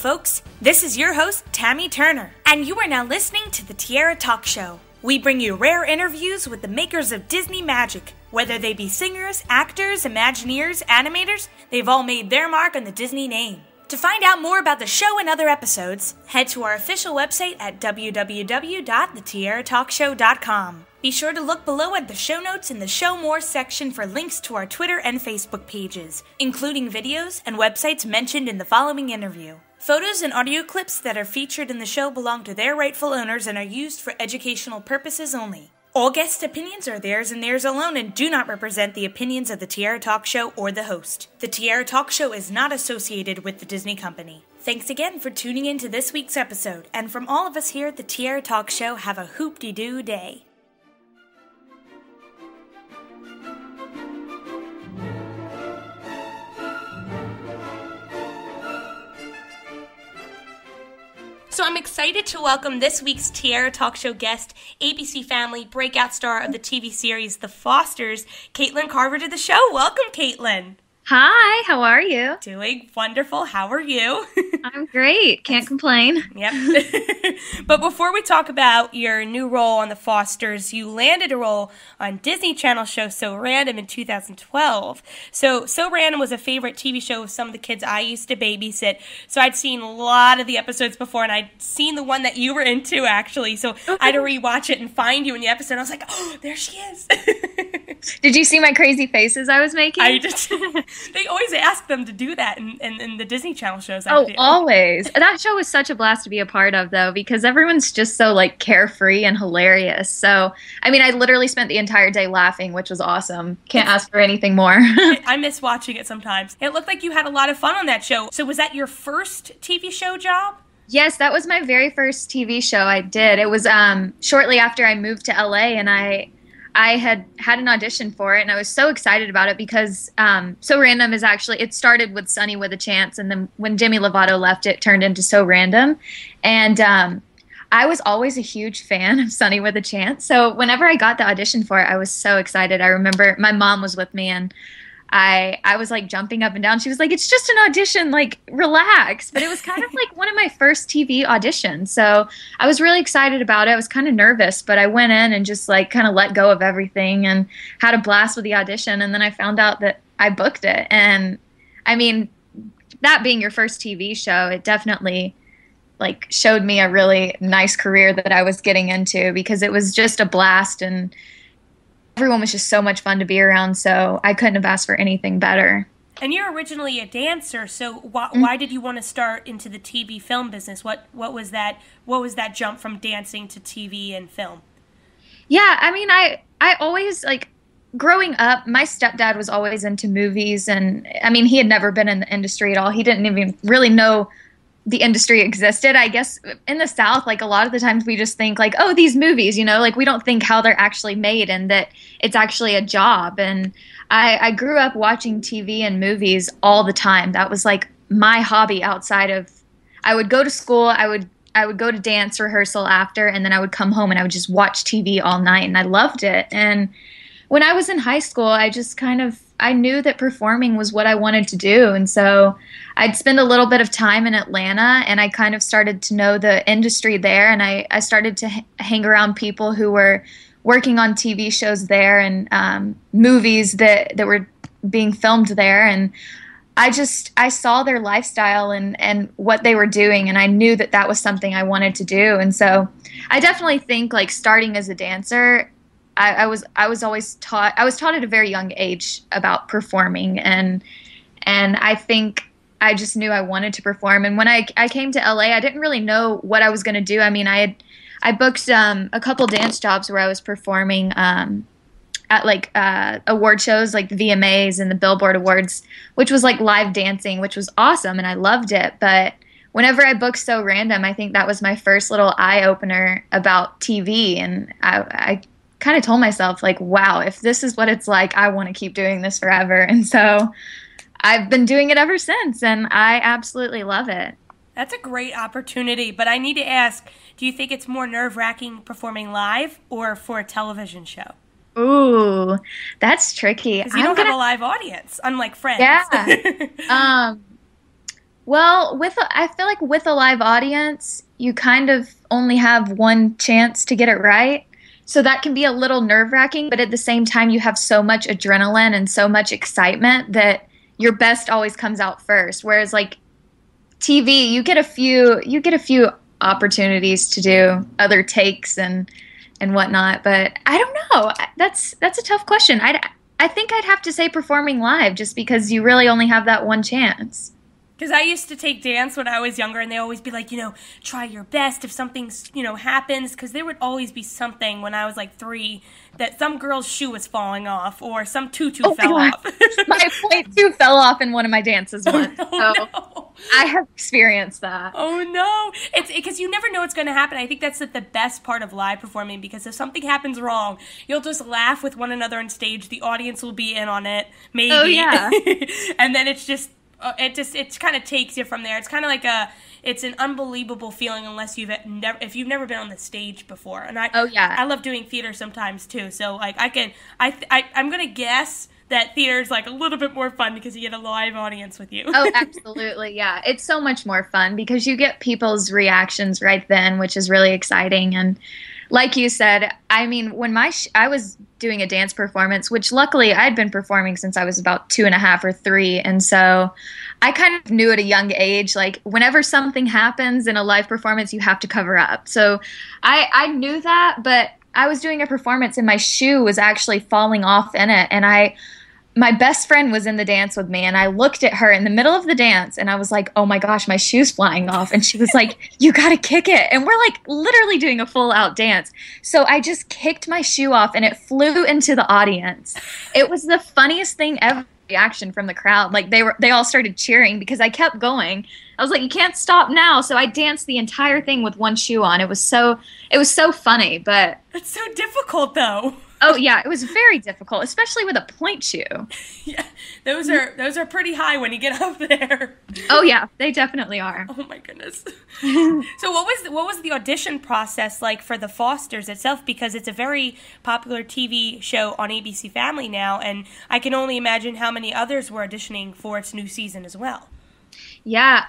folks. This is your host, Tammy Turner, and you are now listening to the Tiara Talk Show. We bring you rare interviews with the makers of Disney magic. Whether they be singers, actors, Imagineers, animators, they've all made their mark on the Disney name. To find out more about the show and other episodes, head to our official website at www.thetiaratalkshow.com. Be sure to look below at the show notes in the Show More section for links to our Twitter and Facebook pages, including videos and websites mentioned in the following interview. Photos and audio clips that are featured in the show belong to their rightful owners and are used for educational purposes only. All guest opinions are theirs and theirs alone and do not represent the opinions of the Tiara Talk Show or the host. The Tiara Talk Show is not associated with the Disney Company. Thanks again for tuning in to this week's episode, and from all of us here at the Tiara Talk Show, have a hoop-de-doo day. So I'm excited to welcome this week's Tiara Talk Show guest, ABC Family Breakout star of the TV series The Fosters, Caitlin Carver, to the show. Welcome, Caitlin. Hi, how are you? Doing wonderful. How are you? I'm great. Can't complain. Yep. But before we talk about your new role on The Fosters, you landed a role on Disney Channel show So Random in 2012. So Random was a favorite TV show of some of the kids I used to babysit. So I'd seen a lot of the episodes before, and I'd seen the one that you were into, actually. So I had to rewatch it and find you in the episode. I was like, oh, there she is. Did you see my crazy faces I was making? I just... They always ask them to do that in the Disney Channel shows. Always. That show was such a blast to be a part of, though, because everyone's just so, carefree and hilarious. So, I mean, I literally spent the entire day laughing, which was awesome. Can't ask for anything more. I miss watching it sometimes. It looked like you had a lot of fun on that show. So was that your first TV show job? Yes, that was my very first TV show I did. It was shortly after I moved to LA, and I had an audition for it, and I was so excited about it because So Random is actually, it started with Sunny with a Chance, and then when Demi Lovato left, it turned into So Random. And I was always a huge fan of Sunny with a Chance, so whenever I got the audition for it, I was so excited. I remember my mom was with me, and I was jumping up and down. She was like, it's just an audition, relax. But it was kind of one of my first TV auditions. So I was really excited about it. I was kind of nervous, but I went in and just kind of let go of everything and had a blast with the audition. And then I found out that I booked it. And I mean, that being your first TV show, it definitely showed me a really nice career that I was getting into, because it was just a blast and everyone was just so much fun to be around, so I couldn't have asked for anything better. And you're originally a dancer, so why did you want to start into the TV film business? What was that jump from dancing to TV and film? Yeah, I mean, I always, growing up, my stepdad was always into movies, and, I mean, he had never been in the industry at all. He didn't even really know the industry existed. I guess in the South, a lot of the times we just think oh, these movies, we don't think how they're actually made and that it's actually a job. And I grew up watching TV and movies all the time. That was my hobby outside of, I would go to school, I would go to dance rehearsal after, and then I would come home and I would just watch TV all night, and I loved it. And when I was in high school, I just I knew that performing was what I wanted to do. And so I'd spend a little bit of time in Atlanta, and I kind of started to know the industry there. And I started to hang around people who were working on TV shows there and movies that were being filmed there. And I saw their lifestyle and what they were doing. And I knew that that was something I wanted to do. And so I definitely think starting as a dancer, I was taught at a very young age about performing, and I think I just knew I wanted to perform. And when I came to LA, I didn't really know what I was going to do. I mean, I booked a couple dance jobs where I was performing at award shows like the VMAs and the Billboard Awards, which was live dancing, which was awesome, and I loved it. But whenever I booked So Random, I think that was my first little eye opener about TV, and I kind of told myself wow, if this is what it's like, I want to keep doing this forever. And so I've been doing it ever since, and I absolutely love it. That's a great opportunity, but I need to ask, do you think it's more nerve-wracking performing live or for a television show? Ooh, that's tricky. Because you don't have a live audience, unlike Friends. Yeah. Well, I feel like with a live audience, you kind of only have one chance to get it right. So that can be a little nerve-wracking, but at the same time, you have so much adrenaline and so much excitement that your best always comes out first. Whereas like TV, you get a few opportunities to do other takes and whatnot. But I don't know. That's a tough question. I think I'd have to say performing live, just because you really only have that one chance. Because I used to take dance when I was younger, and they always be like, try your best if something's, happens. Because there would always be something when I was like 3 that some girl's shoe was falling off or some tutu fell off. My point 2 fell off in one of my dances once. No. I have experienced that. Oh, no. It's because you never know what's going to happen. I think that's the best part of live performing, because if something happens wrong, you'll just laugh with one another on stage. The audience will be in on it, maybe. Oh, yeah. And then it's just... it kind of takes you from there. It's kind of like it's an unbelievable feeling if you've never been on the stage before. And I love doing theater sometimes too. So like I'm gonna guess that theater is like a little bit more fun because you get a live audience with you. Oh, absolutely, yeah. It's so much more fun because you get people's reactions right then, which is really exciting. And like you said, I mean, when I was doing a dance performance, which luckily I'd been performing since I was about 2.5 or 3, and so I kind of knew at a young age, like whenever something happens in a live performance, you have to cover up. So I knew that, but I was doing a performance and my shoe was actually falling off in it, and my best friend was in the dance with me, and I looked at her in the middle of the dance, and I was like, oh my gosh, my shoe's flying off. And she was like, you gotta kick it. And we're like literally doing a full out dance. So I just kicked my shoe off, and it flew into the audience. It was the funniest thing ever. Reaction from the crowd. Like they all started cheering because I kept going. I was like, you can't stop now. So I danced the entire thing with one shoe on. It was so funny, but it's so difficult though. Oh yeah, it was very difficult, especially with a point shoe. Yeah, those are pretty high when you get up there. Oh yeah, they definitely are. Oh my goodness. So what was the audition process like for the Fosters itself? Because it's a very popular TV show on ABC Family now, and I can only imagine how many others were auditioning for its new season as well. Yeah,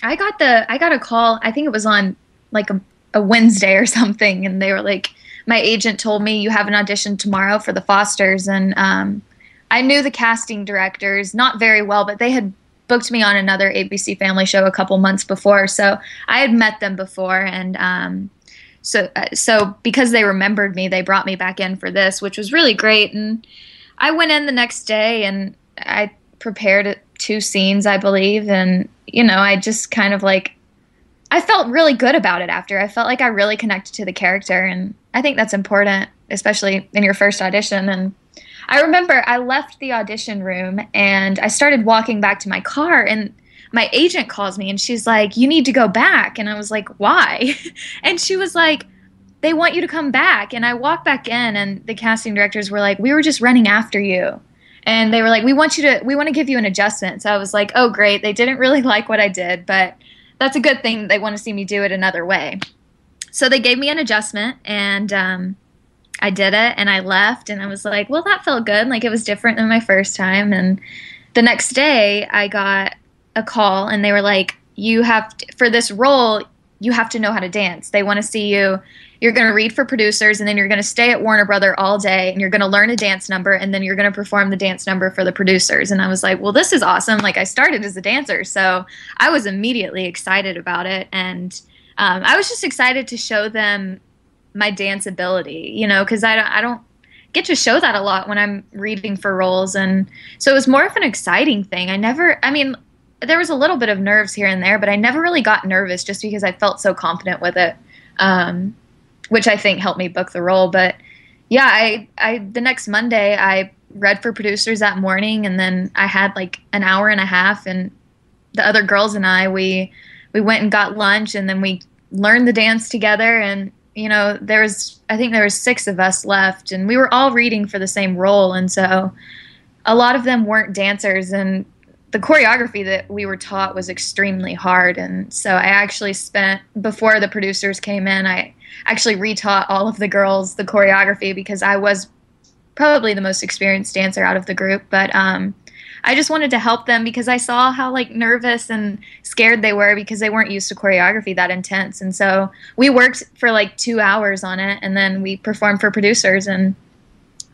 I got a call. I think it was on like a Wednesday or something, and they were like, my agent told me you have an audition tomorrow for the Fosters, and I knew the casting directors not very well, but they had booked me on another ABC Family show a couple months before, so I had met them before, and so because they remembered me, they brought me back in for this, which was really great. And I went in the next day, and I prepared 2 scenes, I believe, and I just kind of like, I felt really good about it after. I felt like I really connected to the character, and I think that's important, especially in your first audition. And I remember I left the audition room, and I started walking back to my car, and my agent calls me, and she's like, you need to go back. And I was like, why? And she was like, they want you to come back. And I walked back in, and the casting directors were like, we were just running after you. And they were like, we want to give you an adjustment. So I was like, oh, great. They didn't really like what I did, but that's a good thing. They want to see me do it another way. So they gave me an adjustment, and I did it, and I left, and I was like, well, that felt good. Like, it was different than my first time. And the next day I got a call, and they were like, for this role, you have to know how to dance. They want to see you. You're going to read for producers, and then you're going to stay at Warner Brother all day, and you're going to learn a dance number, and then you're going to perform the dance number for the producers. And I was like, well, this is awesome. Like, I started as a dancer, so I was immediately excited about it. And I was just excited to show them my dance ability, because I don't get to show that a lot when I'm reading for roles. And so it was more of an exciting thing. There was a little bit of nerves here and there, but I never really got nervous just because I felt so confident with it. Which I think helped me book the role. But yeah, the next Monday I read for producers that morning, and then I had like an hour and a half, and the other girls and we went and got lunch, and then we learned the dance together. And there was 6 of us left, and we were all reading for the same role, and so a lot of them weren't dancers, and the choreography that we were taught was extremely hard. And so I actually before the producers came in, I actually retaught all of the girls the choreography, because I was probably the most experienced dancer out of the group. But I just wanted to help them because I saw how like nervous and scared they were because they weren't used to choreography that intense. And so we worked for like 2 hours on it, and then we performed for producers. And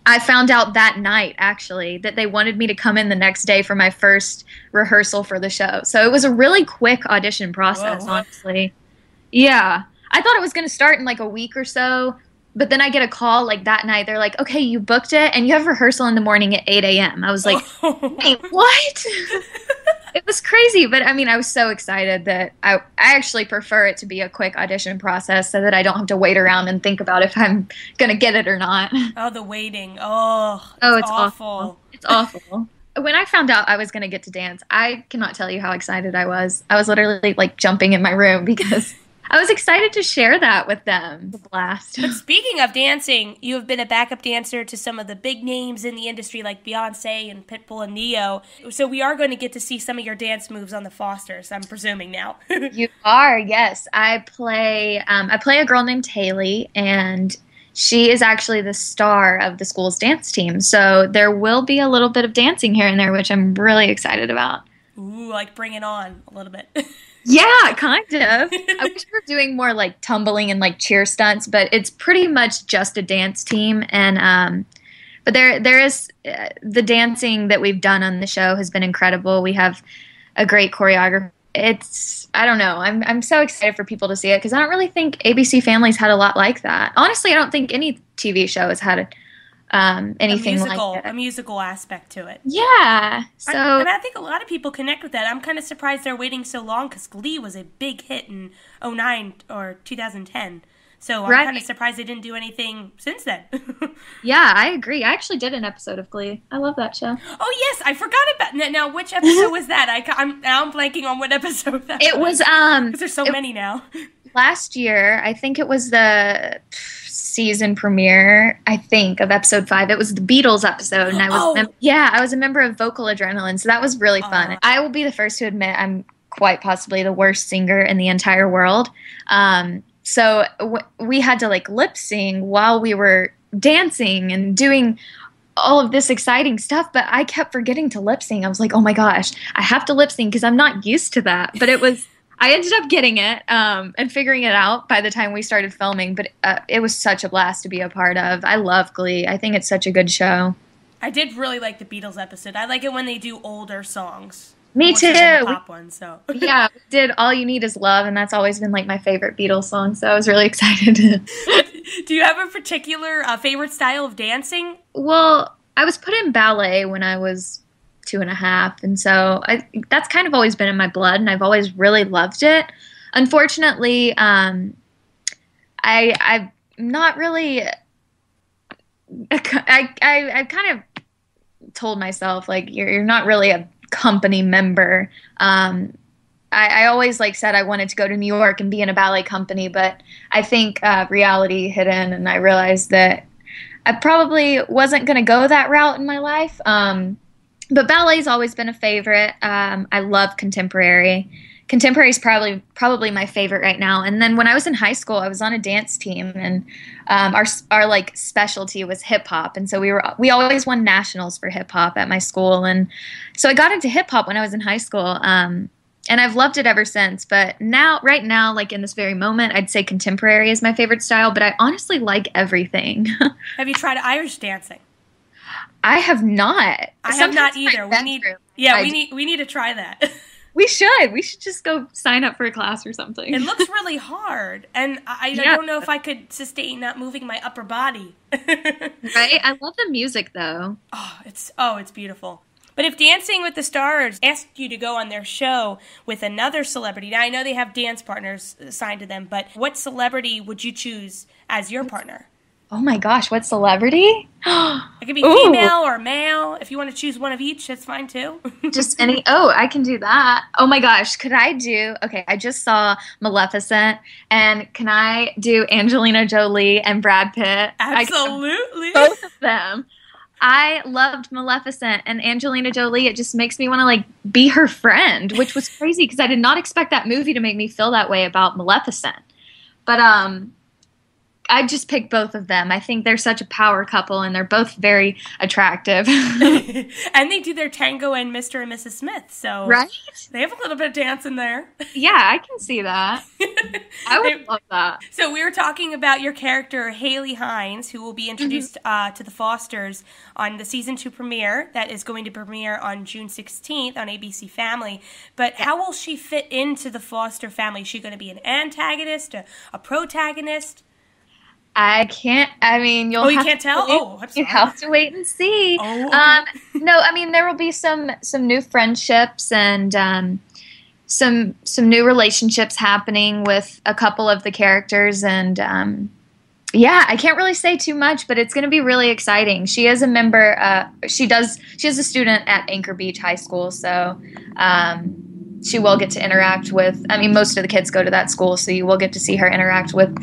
I found out that night, actually, that they wanted me to come in the next day for my first rehearsal for the show. So it was a really quick audition process, honestly. Yeah. I thought it was going to start in like a week or so, but then I get a call like that night. They're like, okay, you booked it, and you have rehearsal in the morning at 8 a.m. I was like, wait, what? It was crazy, but I mean, I was so excited that I actually prefer it to be a quick audition process so that I don't have to wait around and think about if I'm going to get it or not. Oh, the waiting. Oh, it's awful. It's awful. When I found out I was going to get to dance, I cannot tell you how excited I was. I was literally like jumping in my room because I was excited to share that with them. The blast. But speaking of dancing, you have been a backup dancer to some of the big names in the industry like Beyonce and Pitbull and Neo. So we are going to get to see some of your dance moves on the Fosters, I'm presuming now. You are, yes. I play a girl named Hayley, and she is actually the star of the school's dance team. So there will be a little bit of dancing here and there, which I'm really excited about. Ooh, like bring it on a little bit. Yeah, kind of. I wish we were doing more like tumbling and like cheer stunts, but it's pretty much just a dance team. And but there is the dancing that we've done on the show has been incredible. We have a great choreographer. I don't know. I'm so excited for people to see it because I don't really think ABC Family's had a lot like that. Honestly, I don't think any TV show has had anything like it. A musical aspect to it. Yeah. So I think a lot of people connect with that. I'm kind of surprised they're waiting so long because Glee was a big hit in 2009 or 2010. So I'm kind of surprised they didn't do anything since then. Yeah, I agree. I actually did an episode of Glee. I love that show. Oh, yes. I forgot about now. Which episode was that? I'm blanking on what episode that was. Because there's so many now. Last year, I think it was the season premiere, I think, of episode 5. It was the Beatles episode, and I was a member of Vocal Adrenaline, so that was really fun. I will be the first to admit I'm quite possibly the worst singer in the entire world. So we had to like lip sing while we were dancing and doing all of this exciting stuff, but I kept forgetting to lip sing. I was like, oh my gosh, I have to lip sing because I'm not used to that. But I ended up getting it and figuring it out by the time we started filming, but it was such a blast to be a part of. I love Glee. I think it's such a good show. I did really like the Beatles episode. I like it when they do older songs. Me too. The pop one, so. Yeah, we did All You Need Is Love, and that's always been like my favorite Beatles song, so I was really excited. Do you have a particular favorite style of dancing? Well, I was put in ballet when I was 2.5, and so that's kind of always been in my blood, and I've always really loved it. Unfortunately, I've not really. I kind of told myself like you're not really a company member. I always said I wanted to go to New York and be in a ballet company, but I think reality hit in, and I realized that I probably wasn't going to go that route in my life. But ballet's always been a favorite. I love contemporary. Contemporary is probably my favorite right now. And then when I was in high school, I was on a dance team, and our like specialty was hip hop. And so we always won nationals for hip hop at my school. And so I got into hip hop when I was in high school. And I've loved it ever since. But right now, like in this very moment, I'd say contemporary is my favorite style. But I honestly like everything. Have you tried Irish dancing? I have not. I have not either. We need to try that. We should just go sign up for a class or something. It looks really hard, and I don't know if I could sustain not moving my upper body. Right? I love the music, though. It's beautiful. But if Dancing with the Stars asked you to go on their show with another celebrity, now I know they have dance partners assigned to them, but what celebrity would you choose as your partner? Oh my gosh, what celebrity? It could be female or male. If you want to choose one of each, that's fine too. Just any. Oh, I can do that. Oh my gosh, could I do? Okay, I just saw Maleficent, and can I do Angelina Jolie and Brad Pitt? Absolutely, both of them. I loved Maleficent, and Angelina Jolie. It just makes me want to be her friend, which was crazy because I did not expect that movie to make me feel that way about Maleficent. But I'd just pick both of them. I think they're such a power couple, and they're both very attractive. And they do their tango and Mr. and Mrs. Smith, so right? They have a little bit of dance in there. Yeah, I can see that. I would love that. So we were talking about your character, Hayley Heniz, who will be introduced to the Fosters on the season 2 premiere that is going to premiere on June 16th on ABC Family. But how will she fit into the Foster family? Is she going to be an antagonist, a protagonist? I can't. I mean, you'll. You can't tell. I'm sorry. You have to wait and see. Oh, okay. No, I mean there will be some new friendships and some new relationships happening with a couple of the characters, and yeah, I can't really say too much, but it's going to be really exciting. She is a member. She is a student at Anchor Beach High School, so she will get to interact with. I mean, most of the kids go to that school, so you will get to see her interact with.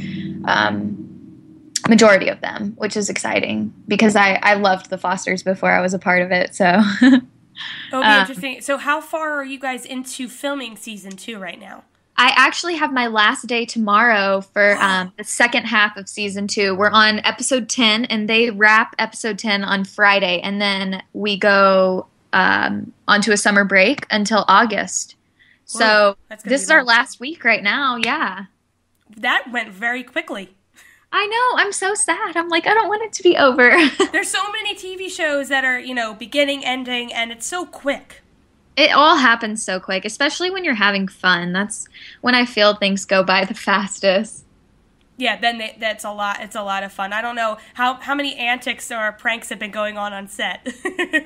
Majority of them, which is exciting because I loved the Fosters before I was a part of it. So it'll be interesting. So how far are you guys into filming season 2 right now? I actually have my last day tomorrow for the second half of season 2. We're on episode 10, and they wrap episode 10 on Friday, and then we go onto a summer break until August. So this is our last week right now. Yeah, that went very quickly. I know. I'm so sad. I'm like, I don't want it to be over. There's so many TV shows that are, beginning, ending, and it's so quick. It all happens so quick, especially when you're having fun. That's when I feel things go by the fastest. Yeah, then that's a lot. It's a lot of fun. I don't know how many antics or pranks have been going on set.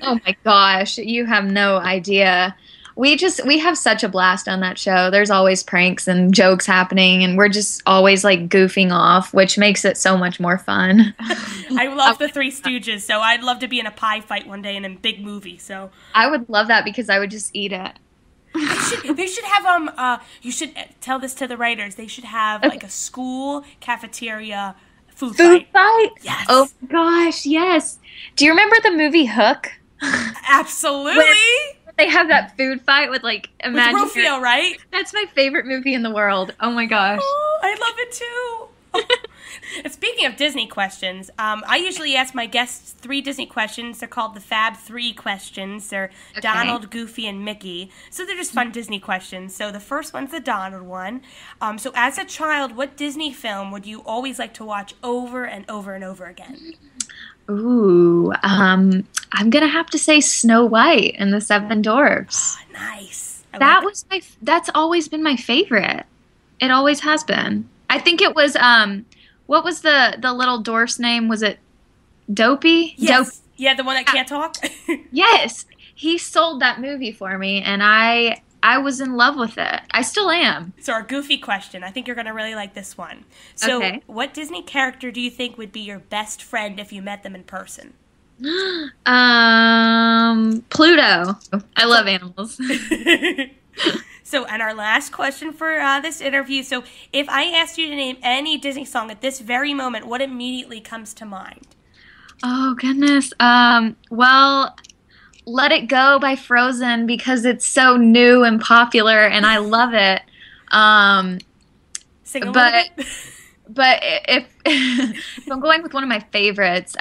Oh my gosh, you have no idea. We have such a blast on that show. There's always pranks and jokes happening, and we're just always like goofing off, which makes it so much more fun. I love the Three Stooges, so I'd love to be in a pie fight one day in a big movie. So I would love that because I would just eat it. They should have you should tell this to the writers. They should have like a school cafeteria food fight. Yes. Oh gosh, yes. Do you remember the movie Hook? Absolutely. They have that food fight with like imagine with Rufio, right? That's my favorite movie in the world. Oh my gosh. Oh, I love it too. And speaking of Disney questions, I usually ask my guests 3 Disney questions. They're called the Fab 3 questions. They're Donald, Goofy, and Mickey. So they're just fun Disney questions. So the first one's the Donald one. So as a child, what Disney film would you always like to watch over and over and over again? Ooh, I'm gonna have to say Snow White and the Seven Dwarfs. Oh, nice. That's always been my favorite. It always has been. I think it was what was the little dwarf's name? Was it Dopey? Yes. Yeah, the one that can't talk. Yes, he sold that movie for me, and I was in love with it. I still am. So our Goofy question. I think you're going to really like this one. So what Disney character do you think would be your best friend if you met them in person? Pluto. I love animals. So, and our last question for this interview. So if I asked you to name any Disney song at this very moment, what immediately comes to mind? Oh, goodness. Well, Let It Go by Frozen because it's so new and popular and I love it. Sing a little bit. But if I'm going with one of my favorites,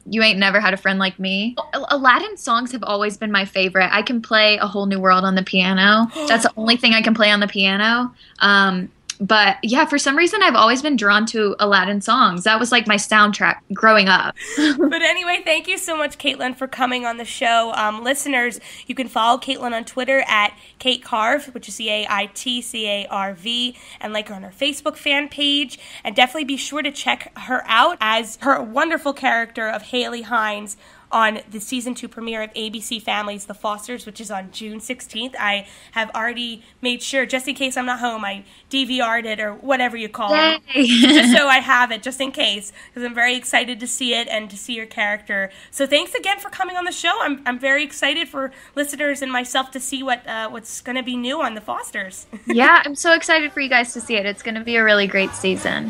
You Ain't Never Had a Friend Like Me. Aladdin songs have always been my favorite. I can play A Whole New World on the piano. That's the only thing I can play on the piano. But yeah, for some reason, I've always been drawn to Aladdin songs. That was like my soundtrack growing up. But anyway, thank you so much, Caitlin, for coming on the show. Listeners, you can follow Caitlin on Twitter at Kate Carv, which is CaitCarv, and like her on her Facebook fan page. And definitely be sure to check her out as her wonderful character of Hayley Heniz on the season 2 premiere of ABC Family's The Fosters, which is on June 16th. I have already made sure, just in case I'm not home, I DVR'd it or whatever you call it, just so I have it, just in case, because I'm very excited to see it and to see your character. So thanks again for coming on the show. I'm very excited for listeners and myself to see what's going to be new on The Fosters. Yeah, I'm so excited for you guys to see it. It's going to be a really great season.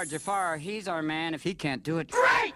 Jafar, he's our man if he can't do it. Great!